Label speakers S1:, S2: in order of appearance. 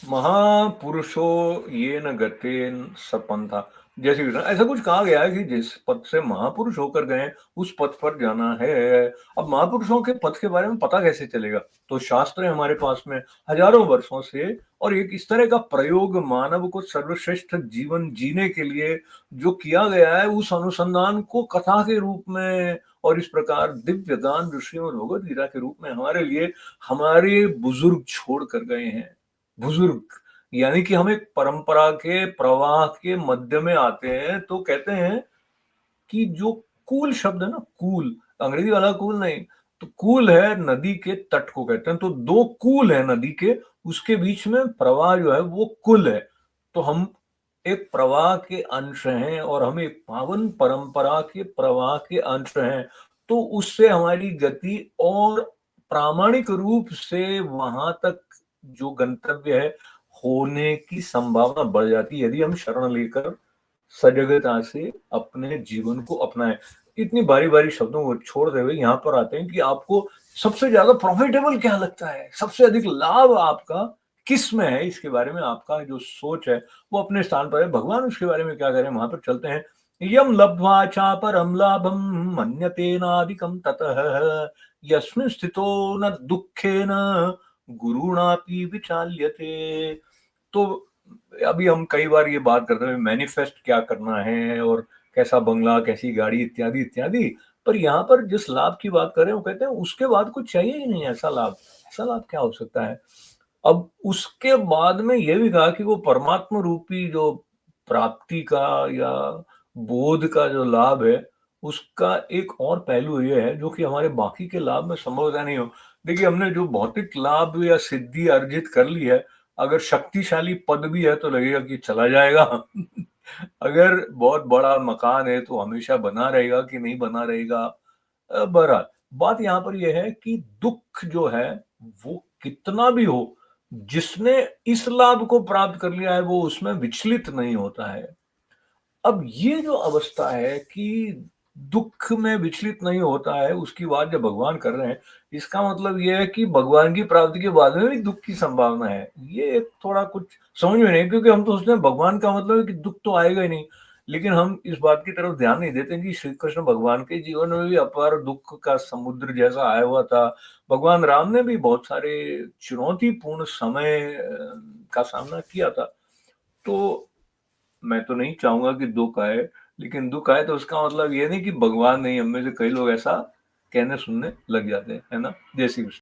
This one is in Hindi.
S1: महापुरुषो ये न गते सपंथा। जैसे कि ऐसा कुछ कहा गया है कि जिस पथ से महापुरुष होकर गए उस पथ पर जाना है। अब महापुरुषों के पथ के बारे में पता कैसे चलेगा? तो शास्त्र है हमारे पास में हजारों वर्षों से, और एक इस तरह का प्रयोग मानव को सर्वश्रेष्ठ जीवन जीने के लिए जो किया गया है, उस अनुसंधान को कथा के रूप में और इस प्रकार दिव्य दान ऋषियों और भगवत गीता के रूप में हमारे लिए हमारे बुजुर्ग छोड़ कर गए हैं। बुजुर्ग यानी कि हम एक परंपरा के प्रवाह के मध्य में आते हैं, तो कहते हैं कि जो कूल शब्द है ना, कूल, अंग्रेजी वाला कूल नहीं, तो कूल है नदी के तट को कहते हैं। तो दो कूल है नदी के, उसके बीच में प्रवाह जो है वो कुल है। तो हम एक प्रवाह के अंश हैं और हम एक पावन परंपरा के प्रवाह के अंश हैं। तो उससे हमारी गति और प्रामाणिक रूप से वहां तक जो गंतव्य है होने की संभावना बढ़ जाती है, यदि हम शरण लेकर सजगता से अपने जीवन को अपनाएं। इतनी बारी बारी शब्दों को छोड़ते हुए यहाँ पर आते हैं कि आपको सबसे ज्यादा प्रॉफिटेबल क्या लगता है, सबसे अधिक लाभ आपका किस में है, इसके बारे में आपका जो सोच है वो अपने स्थान पर है। भगवान उसके बारे में क्या करें, वहां पर चलते हैं। यम लब्ध्वा चापरम लाभम मन्यतेनादिकं ततः यस्मिन् स्थितो न दुःखेन गुरुणापि विचाल्यते। तो अभी हम कई बार ये बात करते हैं मैनिफेस्ट क्या करना है और कैसा बंगला, कैसी गाड़ी, इत्यादि इत्यादि। पर यहाँ पर जिस लाभ की बात कर रहे हैं वो कहते हैं उसके बाद कुछ चाहिए ही नहीं। ऐसा लाभ, ऐसा लाभ क्या हो सकता है? अब उसके बाद में ये भी कहा कि वो परमात्मा रूपी जो प्राप्ति का या बोध का जो लाभ है, उसका एक और पहलू ये है जो कि हमारे बाकी के लाभ में संभवतः नहीं हो। देखिए, हमने जो भौतिक लाभ या सिद्धि अर्जित कर ली है, अगर शक्तिशाली पद भी है तो लगेगा कि चला जाएगा। अगर बहुत बड़ा मकान है तो हमेशा बना रहेगा कि नहीं बना रहेगा। बहरहाल बात यहाँ पर यह है कि दुख जो है वो कितना भी हो, जिसने इस लाभ को प्राप्त कर लिया है वो उसमें विचलित नहीं होता है। अब ये जो अवस्था है कि दुख में विचलित नहीं होता है, उसकी बात जब भगवान कर रहे हैं, इसका मतलब ये है कि भगवान की प्राप्ति के बाद में भी दुख की संभावना है। ये एक थोड़ा कुछ समझ में नहीं, क्योंकि हम तो सोचते हैं भगवान का मतलब है कि दुख तो आएगा ही नहीं। लेकिन हम इस बात की तरफ ध्यान नहीं देते कि श्री कृष्ण भगवान के जीवन में भी अपार दुख का समुद्र जैसा आया हुआ था। भगवान राम ने भी बहुत सारे चुनौतीपूर्ण समय का सामना किया था। तो मैं तो नहीं चाहूंगा कि दुख आए, लेकिन दुख आए तो उसका मतलब ये नहीं कि भगवान नहीं, हम में से कई लोग ऐसा कहने सुनने लग जाते हैं, है ना? जय श्री कृष्ण।